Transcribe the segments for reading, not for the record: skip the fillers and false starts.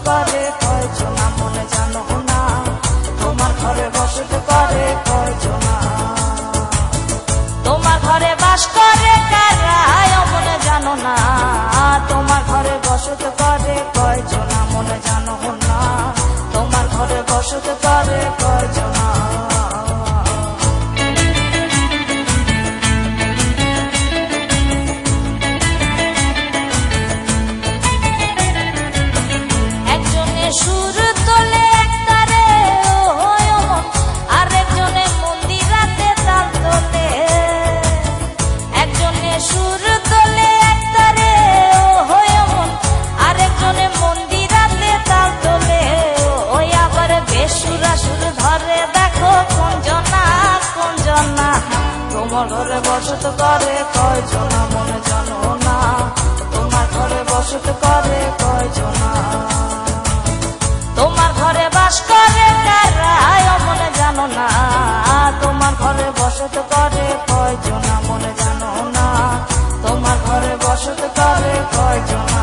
করে কয়জনা মনে জানো না, তোমার ঘরে বসত করে কয়জনা, তোমার ঘরে বাস করে কারা মনে জানো না, তোমার ঘরে বসত করে কয়জনা মনে জানো না, তোমার ঘরে বসত করে কয়জনা। সুর তোলে একতারে আরেকজনে মন্দিরাতে তাল তোলে, একজনে সুর তোলে একতারে আরেকজনে মন্দিরাতে তাল তোলে, ওই আবার বেসুরা সুর ধরে দেখো কোনজনা কোনজনা, তোমার ঘরে বসত করে কয়জনা মনে জানো না, তোমার ঘরে বসত করে কয়জনা, তোমার ঘরে বাস করে কারা মনে জানো না, তোমার ঘরে বসত করে কয়জনা মনে জানো না, তোমার ঘরে বসত করে কয়জনা।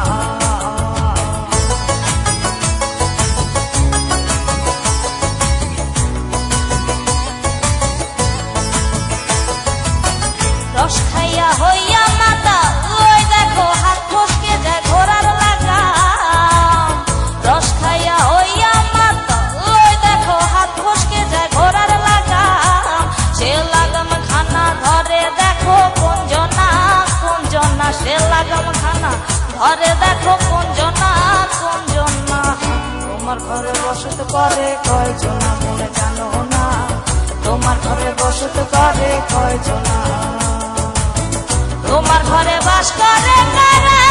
রস খাইয়া হইয়া মাতা ওই দেখো হাত ফসকে যায় ঘোড়ার লাগাম, রস খাইয়া হইয়া মাতা ওই দেখো হাত ফসকে যায় ঘোড়ার লাগাম, সে লাগাম খানা ধরে দেখো কোনজনা কোনজনা, সে লাগাম খানা ধরে দেখো কোনজনা কোনজনা, তোমার ঘরে বসত করে কয়জনা মনে জানো না, তোমার ঘরে বসত করে কয়জনা, তোমার ঘরে বাস করে কারা